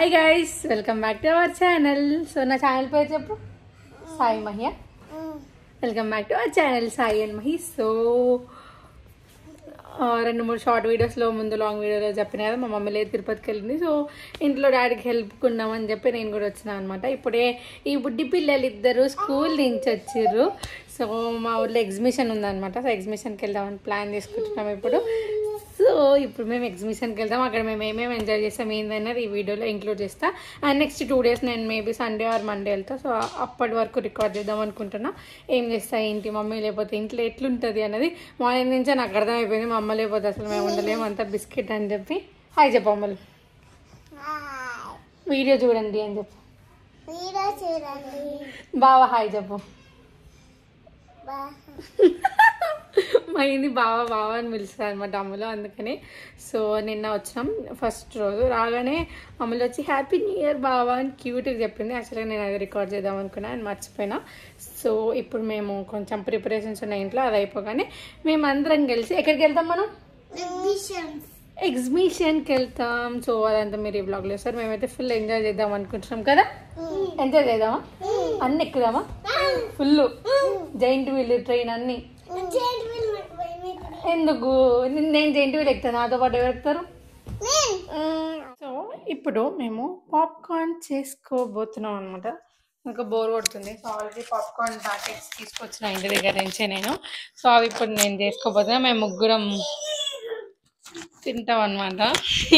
Hi guys, welcome back to our channel. So నా channel పేరు చెప్పు. సాయి మహియా. Welcome back to our channel Sai and Mahi. So 2-3 short వీడియోస్లో ముందు లాంగ్ వీడియోలో చెప్పిన కదా, మా మమ్మీ లేదు, తిరుపతికి వెళ్ళింది. సో ఇంట్లో డాడీకి హెల్ప్కున్నామని చెప్పి నేను కూడా వచ్చినా అనమాట. ఇప్పుడే ఈ బుడ్డి పిల్లలు ఇద్దరు స్కూల్ నుంచి వచ్చిర్రు. సో మా ఊర్లో ఎగ్జిబిషన్ ఉందన్నమాట. సో ఎగ్జిబిషన్కి వెళ్దామని ప్లాన్ చేసుకుంటున్నాం ఇప్పుడు. సో ఇప్పుడు మేము ఎగ్జిబిషన్కి వెళ్దాం. అక్కడ మేము ఏమేమి ఎంజాయ్ చేస్తాం ఏందన్నది ఈ వీడియోలో ఇంక్లూడ్ చేస్తా. అండ్ నెక్స్ట్ 2 days నేను మేబీ సండే ఆర్ మండే వెళ్తా. సో అప్పటి వరకు రికార్డ్ చేద్దాం అనుకుంటున్నా. ఏం చేస్తా ఏంటి, మమ్మీ లేకపోతే ఇంట్లో ఎట్లుంటుంది అన్నది మార్నింగ్ నుంచే నాకు అర్థమైపోయింది. మా అమ్మ లేకపోతే అసలు మేము ఉండలేము, అంతా బిస్కెట్ అని చెప్పి. హాయ్ చెప్పు అమ్మలు. వీడియో చూడండి అని చెప్పు. బావా హాయ్ చెప్పు. మైంది బావ బావ అని పిలుస్తారు అనమాట అమ్మలో, అందుకని. సో నిన్న వచ్చినాం ఫస్ట్ రోజు. రాగానే అమ్మలో వచ్చి హ్యాపీ న్యూ ఇయర్ బావ అని క్యూట్గా చెప్పింది. యాక్చువల్గా నేను అది రికార్డ్ చేద్దాం అనుకున్నా అని మర్చిపోయినా. సో ఇప్పుడు మేము కొంచెం ప్రిపరేషన్స్ ఉన్నాయి ఇంట్లో. అది అయిపోగానే మేము అందరం కలిసి ఎక్కడికి వెళ్తాం, మనం ఎగ్జిబిషన్కి వెళ్తాం. సో అదంతా మీరు ఈ బ్లాగ్లో సార్. మేమైతే ఫుల్ ఎంజాయ్ చేద్దాం అనుకుంటున్నాం కదా. ఎంజాయ్ చేద్దామా, అన్ని ఎక్కుదామా ఫుల్. జైంట్ వీల్ ట్రైన్ అన్ని. ఎందుకు నేను జైంట్ వీల్ ఎక్కుతాను, నాతో పాటు ఎవరు ఎక్కుతారు? సో ఇప్పుడు మేము పాప్కార్న్ చేసుకోబోతున్నాం అనమాట. ఇంకా బోర్ కొడుతుంది. సో ఆల్రెడీ పాప్కార్న్ ప్యాకెట్స్ తీసుకొచ్చిన ఇంటి దగ్గర నుంచే నేను. సో అవి ఇప్పుడు నేను చేసుకోబోతున్నా. మేము ముగ్గురం తింటాం అనమాట.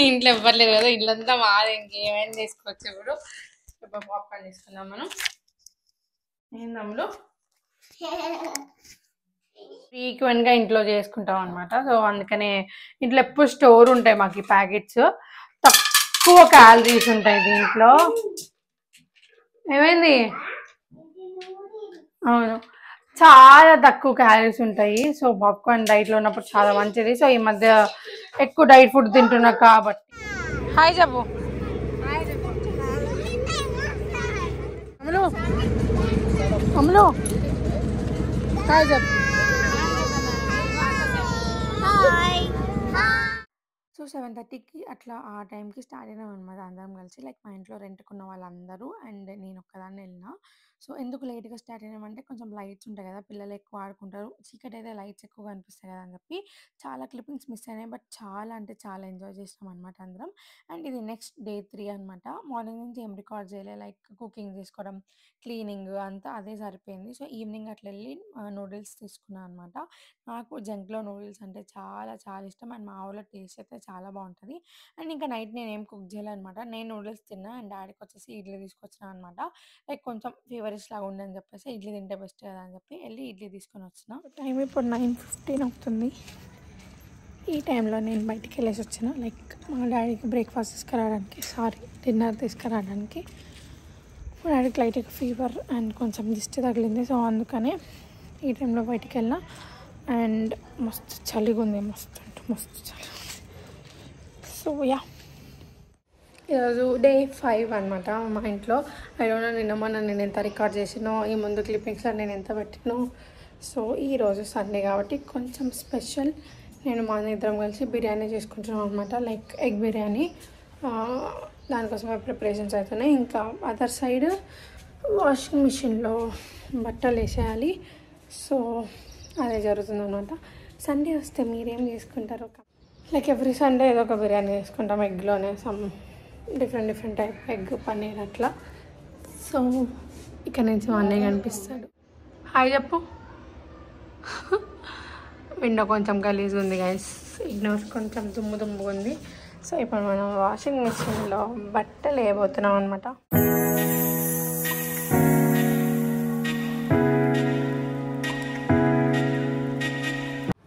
ఇంట్లో ఇవ్వలేదు కదా, ఇల్లంతా మాది. ఇంకేమైనా చేసుకోవచ్చు. ఇప్పుడు పాప్కార్న్ తీసుకుందాం మనం. ఏందమ్ములు ఫ్రీక్వెంట్గా ఇంట్లో చేసుకుంటాం అనమాట. సో అందుకనే ఇంట్లో ఎప్పుడు స్టోర్ ఉంటాయి మాకు ఈ ప్యాకెట్స్. తక్కువ క్యాలరీస్ ఉంటాయి దీంట్లో. ఏమైంది? అవును, చాలా తక్కువ క్యాలరీస్ ఉంటాయి. సో పాప్కార్న్ డైట్లో ఉన్నప్పుడు చాలా మంచిది. సో ఈ మధ్య ఎక్కువ డైట్ ఫుడ్ తింటున్నా కాబట్టి. హాయ్ చెప్పు అమ్ములు. అమ్ములు హాయ్ చెప్పు. సో 7:30కి అట్లా ఆ టైంకి స్టార్ట్ అయినాం అనమాట అందరం కలిసి. లైక్ మా ఇంట్లో రెంట్కున్న వాళ్ళందరూ అండ్ నేను ఒక్కదాన్ని వెళ్ళినా. సో ఎందుకు లేట్గా స్టార్ట్ అయినామంటే కొంచెం లైట్స్ ఉంటాయి కదా, పిల్లలు ఎక్కువ ఆడుకుంటారు. చీకటి అయితే లైట్స్ ఎక్కువ కనిపిస్తాయి కదా అని చెప్పి చాలా క్లిప్పింగ్స్ మిస్ అయినాయి. బట్ చాలా అంటే చాలా ఎంజాయ్ చేసినాం అనమాట అందరం. అండ్ ఇది నెక్స్ట్ డే 3 అనమాట. మార్నింగ్ నుంచి ఏం రికార్డ్ చేయలే. లైక్ కుకింగ్ చేసుకోవడం, క్లీనింగ్ అంతా అదే సరిపోయింది. సో ఈవినింగ్ అట్లా వెళ్ళి నూడిల్స్ తీసుకున్నాను అనమాట. నాకు జంక్లో నూడిల్స్ అంటే చాలా చాలా ఇష్టం. అండ్ మా ఊళ్ళో టేస్ట్ అయితే చాలా బాగుంటుంది. అండ్ ఇంకా నైట్ నేను ఏం కుక్ చేయాలన్నమాట. నేను నూడిల్స్ తిన్నా అండ్ డాడీకి వచ్చేసి ఇడ్లీ తీసుకొచ్చిన అనమాట. లైక్ కొంచెం ఫీవరిష్ లాగా ఉండని చెప్పేసి ఇడ్లీ తింటే బెస్ట్ కదా అని చెప్పి వెళ్ళి ఇడ్లీ తీసుకొని వచ్చిన. టైం ఇప్పుడు 9:15 అవుతుంది. ఈ టైంలో నేను బయటికి వెళ్ళేసి వచ్చిన. లైక్ మా డాడీకి బ్రేక్ఫాస్ట్ తీసుకురావడానికి, డిన్నర్ తీసుకురావడానికి. మా డాడీకి లైట్గా ఫీవర్ అండ్ కొంచెం దిష్టి తగిలింది. సో అందుకనే ఈ టైంలో బయటికి వెళ్ళిన. అండ్ మస్తు చలిగా ఉంది, మస్తు అంటే మస్తు చలి. సో యా, ఈరోజు డే 5 అనమాట మా ఇంట్లో. ఐ డోంట్ నో నిన్న మొన్న నేను ఎంత రికార్డ్ చేసినో, ఈ ముందు క్లిప్పింగ్స్లో నేను ఎంత పెట్టినో. సో ఈరోజు సండే కాబట్టి కొంచెం స్పెషల్. నేను మా ఇద్దరం కలిసి బిర్యానీ చేసుకుంటున్నాం అనమాట. Like egg biryani. దానికోసమే ప్రిపరేషన్స్ అవుతున్నాయి. ఇంకా అదర్ సైడ్ వాషింగ్ మిషన్లో బట్టలు వేసేయాలి. సో అదే జరుగుతుంది అనమాట. సండే వస్తే మీరేం చేసుకుంటారు? లైక్ ఎవ్రీ సండే ఏదో ఒక బిర్యానీ చేసుకుంటాం ఎగ్లోనే. Some different type egg, paneer అట్లా. సో ఇక్కడ నుంచి మా అన్నయ్య కనిపిస్తాడు. హాయ్ చెప్పు. విండో కొంచెం గలీజ్గా ఉంది గైస్, ఇగ్నోర్. కొంచెం దుమ్ముగా ఉంది. సో ఇప్పుడు మనం వాషింగ్ మిషన్లో బట్టలు వేయబోతున్నాం అనమాట.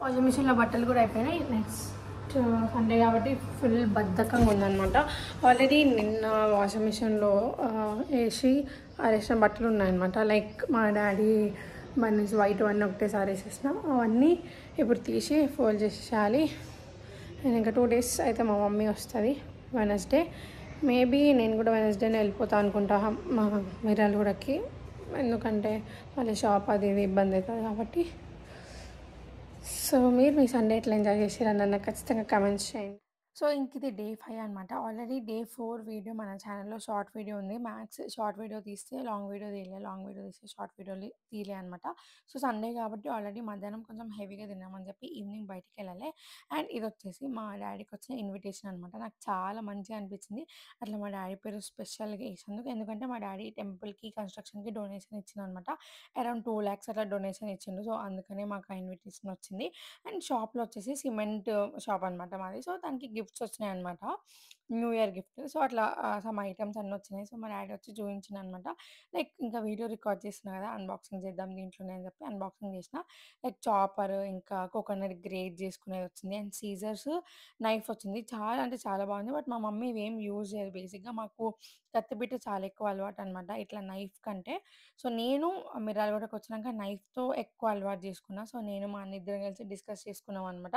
వాషింగ్ మిషన్లో బట్టలు కూడా అయిపోయినాయి. నెక్స్ట్ సండే కాబట్టి ఫుల్ బద్ధకంగా ఉందన్నమాట. ఆల్రెడీ నిన్న వాషింగ్ మిషన్లో వేసి ఆరేసిన బట్టలు ఉన్నాయన్నమాట. లైక్ మా డాడీ బన్నీస్ వైట్ అన్నీ ఒకటేసారి వేసేసిన. అవన్నీ ఇప్పుడు తీసి ఫోల్డ్ చేసేయాలి. అండ్ ఇంకా 2 days అయితే మా మమ్మీ వస్తుంది, వెనస్డే. మేబీ నేను కూడా వెనస్డేనే వెళ్ళిపోతాను అనుకుంటా మా మిర్యాలగూడకి. ఎందుకంటే మళ్ళీ షాప్ అది ఇది ఇబ్బంది అవుతుంది కాబట్టి. సో మీరు మీ సండే ఎట్లా ఎంజాయ్ చేసారని నాకు ఖచ్చితంగా కామెంట్స్ చేయండి. సో ఇంక ఇది డే 5 అనమాట. ఆల్రెడీ డే 4 వీడియో మన ఛానెల్‌లో షార్ట్ వీడియో ఉంది. మ్యాక్స్ షార్ట్ వీడియో తీస్తే లాంగ్ వీడియో తీయలే. లాంగ్ వీడియో తీస్తే షార్ట్ వీడియోలు తీయలే అనమాట. సో సండే కాబట్టి ఆల్రెడీ మధ్యాహ్నం కొంచెం హెవీగా తిన్నామని చెప్పి ఈవినింగ్ బయటికెళ్ళాలి. అండ్ ఇదొచ్చేసి మా డ్యాడీకొచ్చిన ఇన్విటేషన్ అనమాట. నాకు చాలా మంచిగా అనిపించింది. అట్లా మా డ్యాడీ పేరు స్పెషల్‌గా ఏసినందుకు. ఎందుకంటే మా డ్యాడీ టెంపుల్‌కి, కన్‌స్ట్రక్షన్‌కి డొనేషన్ ఇచ్చిండనమాట. అరౌండ్ 2,00,000 అట్లా డొనేషన్ ఇచ్చిండు. సో అందుకనే మాకు ఆ ఇన్విటేషన్ వచ్చింది. అండ్ షాప్‌లో వచ్చేసి సిమెంట్ షాప్ అనమాట మాది. సో దానికి గిఫ్ట్స్ వచ్చినాయన్నమాట. New year gift. సో అట్లా సమ్ ఐటెమ్స్ అన్నీ వచ్చినాయి. సో మా డ్యాడీ వచ్చి చూయించిండనమాట. లైక్ ఇంకా వీడియో రికార్డ్ చేస్తున్నా కదా! అన్బాక్సింగ్ చేద్దాం దీంట్లోనే అని చెప్పి అన్బాక్సింగ్ చేసిన. లైక్ చాపర్, ఇంకా కోకోనట్ గ్రేట్ చేసుకునేది వచ్చింది. అండ్ సీజర్స్, నైఫ్ వచ్చింది. చాలా అంటే చాలా బాగుంది. బట్ మా మమ్మీ ఇవేం యూజ్ చేయదు బేసిక్‌గా. మాకు కత్తిపీట చాలా ఎక్కువ అలవాటనమాట ఇట్లా నైఫ్ కంటే. సో నేను మిర్యాలగూడకి వచ్చినాక నైఫ్‌తో ఎక్కువ అలవాటు చేసుకున్నా. సో నేను మా అన్న ఇద్దరం కలిసి డిస్కస్ చేసుకున్నాం అనమాట.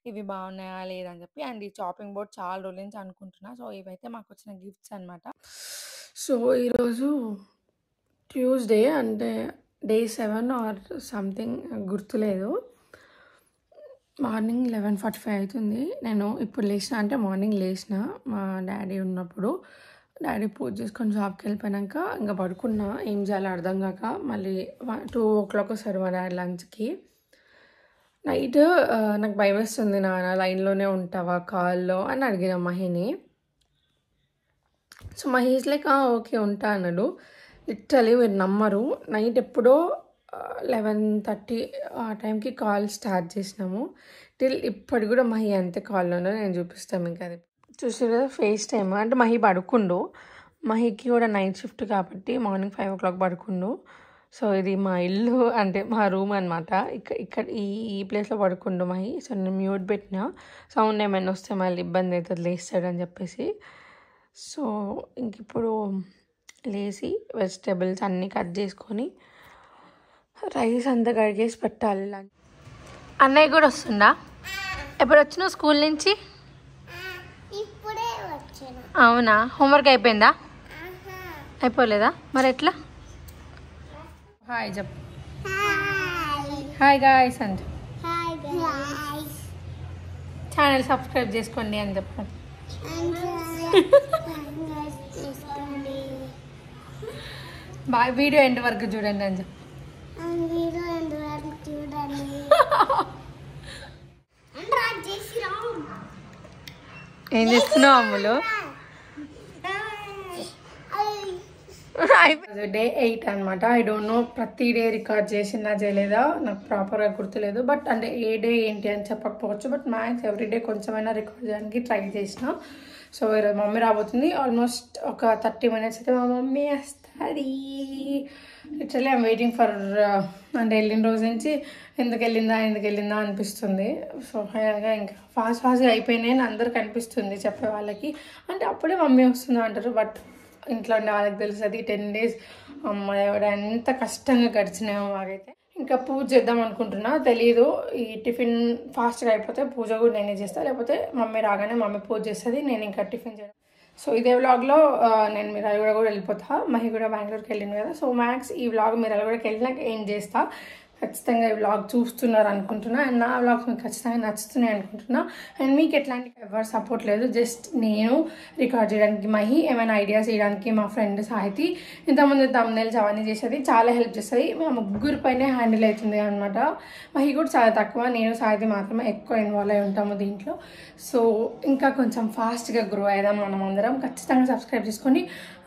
ఇవి బాగున్నాయా? లేదా? అని చెప్పి. అండ్ ఈ చాపింగ్ బోర్డ్ చాలా రోజుల నుంచి అనుకుంటున్నా. సో ఇవైతే మాకొచ్చిన గిఫ్ట్స్ అనమాట. సో ఈరోజు ట్యూస్‌డే అంటే డే 7 ఆర్ సంథింగ్ గుర్తులేదు. మార్నింగ్ 11:45 అవుతుంది. నేను ఇప్పుడు లేచిన అంటే మార్నింగ్ లేచిన మా డ్యాడీ ఉన్నప్పుడు. డ్యాడీ పూజ చేసుకొని జాబ్‌కి వెళ్ళిపోయాక ఇంకా పడుకున్నా. ఏం చేయాలో అర్థం కాక. మళ్ళీ 2:00 వస్తారు మా డ్యాడీ లంచ్‌కి. నైట్ నాకు భయమేస్తుంది నాన్న లైన్‌లోనే ఉంటావా కాల్‌లో అని అడిగిన మహిని. So Mahi is like okay ఉంటా అన్నాడు. లిటరల్లీ మీరు నమ్మరు, నైట్ ఎప్పుడో 11:30 ఆ టైంకి కాల్ స్టార్ట్ చేసినాము. టిల్ ఇప్పటికి కూడా మహి అంతే కాల్లోనో. నేను చూపిస్తాను మీకు అది. చూసారు కదా ఫేస్ టైమ్. అంటే మహి పడుకుండు. మహికి కూడా నైట్ షిఫ్ట్ కాబట్టి మార్నింగ్ 5 o'clock పడుకుండు. సో ఇది మా ఇల్లు అంటే మా రూమ్ అనమాట. ఇక్కడ ఈ ప్లేస్లో పడుకుండు మహి. సో నేను మ్యూట్ పెట్టిన, సౌండ్ ఏమైనా వస్తే మళ్ళీ ఇబ్బంది అవుతుంది లేస్తాడని చెప్పేసి. సో ఇంక ఇప్పుడు లేచి వెజిటేబుల్స్ అన్నీ కట్ చేసుకొని రైస్ అంతా కడిగేసి పెట్టాలి. అన్నయ్య కూడా వస్తుందా? ఎప్పుడు వచ్చినావు స్కూల్ నుంచి? అవునా? హోంవర్క్ అయిపోయిందా? అయిపోలేదా? మరి ఎట్లా? హాయ్ చెప్పు. హాయ్ గాయ్స్ అండి. ఛానల్ సబ్స్క్రైబ్ చేసుకోండి అని చెప్పు. బాయ్. వీడియో ఎండ్ వరకు చూడండి అని చెప్పు. ఏం చేస్తున్నావు అమ్ములు? డే 8 అనమాట. ఐ డోంట్ నో ప్రతి డే రికార్డ్ చేసినా చేయలేదా నాకు ప్రాపర్గా గుర్తులేదు. బట్ అంటే ఏ డే ఏంటి అని చెప్పకపోవచ్చు. బట్ మ్యాక్స్ ఎవ్రీడే కొంచెమైనా రికార్డ్ చేయడానికి ట్రై చేసిన. సో ఈరోజు మమ్మీ రాబోతుంది. ఆల్మోస్ట్ ఒక 30 minutes అయితే మా మమ్మీ వస్తుంది. Literally I'm waiting for. అంటే వెళ్ళిన రోజు నుంచి ఎందుకు వెళ్ళిందా అనిపిస్తుంది. సో ఫైనల్గా ఇంకా ఫాస్ట్గా అయిపోయినాయి అని అందరికి అనిపిస్తుంది చెప్పే వాళ్ళకి. అంటే అప్పుడే మమ్మీ వస్తుందా అంటారు. బట్ ఇంట్లో ఉండే వాళ్ళకి తెలుస్తుంది 10 days అమ్మ ఎవడ ఎంత కష్టంగా గడిచినాయో మాకైతే. ఇంకా పూజ చేద్దాం అనుకుంటున్నా, తెలీదు. ఈ టిఫిన్ ఫాస్ట్గా అయిపోతే పూజ కూడా నేనే చేస్తాను, లేకపోతే మమ్మీ రాగానే మమ్మీ పూజ చేస్తుంది, నేను ఇంకా టిఫిన్ చేయడం. సో ఇదే వ్లాగ్లో నేను మిర్యాలగూడ కూడా వెళ్ళిపోతా. మహి కూడా బెంగళూరుకి వెళ్ళింది కదా. సో మ్యాక్స్ ఈ వ్లాగ్ మిర్యాలగూడకి వెళ్ళినాక ఏం చేస్తా. ఖచ్చితంగా ఈ వ్లాగ్ చూస్తున్నారు అనుకుంటున్నా. అండ్ నా వ్లాగ్స్ మీకు ఖచ్చితంగా నచ్చుతున్నాయి అనుకుంటున్నా. అండ్ మీకు ఎట్లాంటి ఎవరు సపోర్ట్ లేదు, జస్ట్ నేను రికార్డ్ చేయడానికి, మహి ఏమైనా ఐడియాస్ చేయడానికి, మా ఫ్రెండ్ సాహితి ఇంతకుముందు thumbnails అవన్నీ చేసేది, చాలా హెల్ప్ చేస్తుంది. మా ముగ్గురు పైనే హ్యాండిల్ అవుతుంది అనమాట. మహి కూడా చాలా తక్కువ, నేను సాహితి మాత్రమే ఎక్కువ ఇన్వాల్వ్ అయి ఉంటాము దీంట్లో. సో ఇంకా కొంచెం ఫాస్ట్గా గ్రో అయ్యాం మనం అందరం. ఖచ్చితంగా సబ్స్క్రైబ్ చేసుకొని.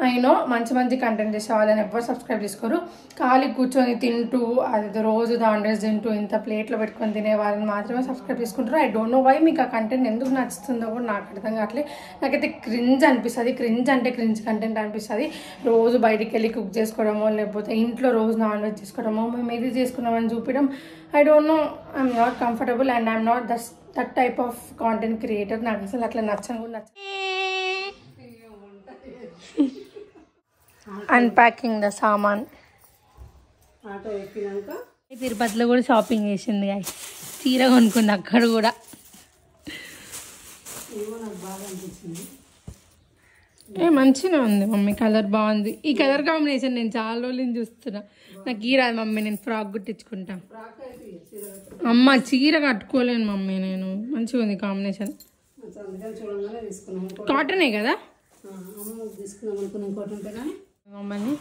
అయినో మంచి కంటెంట్ చేసే వాళ్ళని ఎవరు సబ్స్క్రైబ్ చేసుకోరు. ఖాళీ కూర్చొని తింటూ అది రోజు దాండేసి తింటూ ఇంత ప్లేట్లో పెట్టుకొని తినే వాళ్ళని మాత్రమే సబ్స్క్రైబ్ చేసుకుంటారు. ఐ డోంట్ నో వై మీకు ఆ కంటెంట్ ఎందుకు నచ్చుతుందో కూడా నాకు అర్థం కావట్లేదు. నాకైతే క్రింజ్ అనిపిస్తుంది. క్రింజ్ అంటే క్రింజ్ కంటెంట్ అనిపిస్తుంది. రోజు బయటికి వెళ్ళి కుక్ చేసుకోవడమో, లేకపోతే ఇంట్లో రోజు నాన్ వెజ్ చేసుకోవడమో, మేము ఇది చేసుకున్నామని చూపించడం. I don't know, I'm not comfortable and I'm not that type of content creator. నాకు అసలు అట్లా నచ్చను కూడా నచ్చదు. అన్ప్యాకింగ్ ద సామాన్. తిరుపతిలో కూడా షాపింగ్ చేసింది, చీర కొనుక్కుంది అక్కడ కూడా. మంచిగా ఉంది మమ్మీ, కలర్ బాగుంది. ఈ కలర్ కాంబినేషన్ నేను చాలా రోజులు చూస్తున్నా. నాకు ఈ రాదు మమ్మీ, నేను ఫ్రాక్ కుట్టించుకుంటా. అమ్మ చీర కట్టుకోలేను మమ్మీ నేను. మంచిగా ఉంది కాంబినేషన్. అందుకని చూడంగానే తీసుకున్నాం. కాటనే కదా అమ్మ తీసుకుందాం అనుకున్నాం కాటన్ ఉంటే కానీ మమ్మల్ని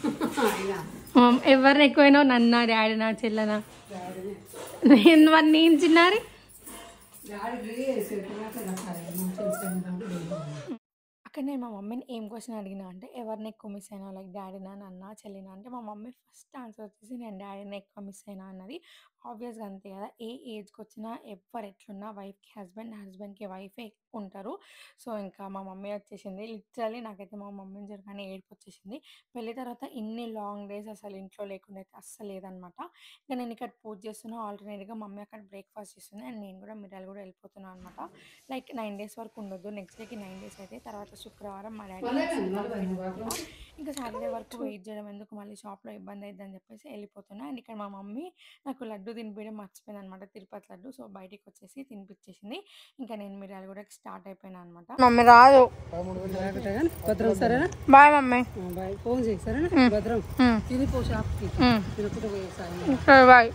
ఎవరిని ఎక్కువైనా నన్న డాడీనా చెల్లనా నేను చిన్నారి అక్కడ నేను మా మమ్మీని ఏం క్వశ్చన్ అడిగినా అంటే ఎవరిని ఎక్కువ మిస్ అయినా లైక్ డాడీనా నన్న చెల్లినా అంటే మా మమ్మీ ఫస్ట్ ఆన్సర్ వచ్చేసి నేను డాడీని ఎక్కువ మిస్ అయినా అన్నది. ఆబ్వియస్గా అంతే కదా, ఏ ఏజ్కి వచ్చినా ఎవరు ఎట్లున్నా వైఫ్కి హస్బెండ్, హస్బెండ్కి వైఫే ఎక్కువ ఉంటారు. సో ఇంకా మా మమ్మీ వచ్చేసింది. లిటరలీ నాకైతే మా మమ్మీని చూడగానే ఏడుపు వచ్చేసింది. పెళ్లి తర్వాత ఇన్ని లాంగ్ డేస్ అసలు ఇంట్లో లేకుండా అయితే అస్సలు లేదనమాట. ఇంకా నేను ఇక్కడ పూజ చేస్తున్నా, ఆల్టర్నేట్గా మమ్మీ అక్కడ బ్రేక్ఫాస్ట్ చేస్తుంది అండ్ నేను కూడా మిరాలు కూడా వెళ్ళిపోతున్నాను అనమాట. లైక్ 9 days వరకు ఉండొద్దు, నెక్స్ట్ డేకి 9 days అయితే తర్వాత శుక్రవారం మా డాడీ ఇంకా సాటర్డే వరకు వెయిట్ చేయడం ఎందుకు, మళ్ళీ షాప్లో ఇబ్బంది అవుతుందని చెప్పేసి వెళ్ళిపోతున్నా. అండ్ ఇక్కడ మా మమ్మీ నాకు లడ్డు తినిపించడం మర్చిపోయింది అనమాట, తిరుపతి లడ్డు. సో బయటికి వచ్చేసి తినిపించేసింది. ఇంకా నేను మిరాలు కూడా స్టార్ట్ అయిపోయినా అనమాట. మమ్మీ రాదు, భద్రం సరేనా, బాయ్ మమ్మీ, బాయ్, ఫోన్ చేయి సరేనా, భద్రం తినిపో షాప్కి, తినకుండా పోయేసాయి, బాయ్.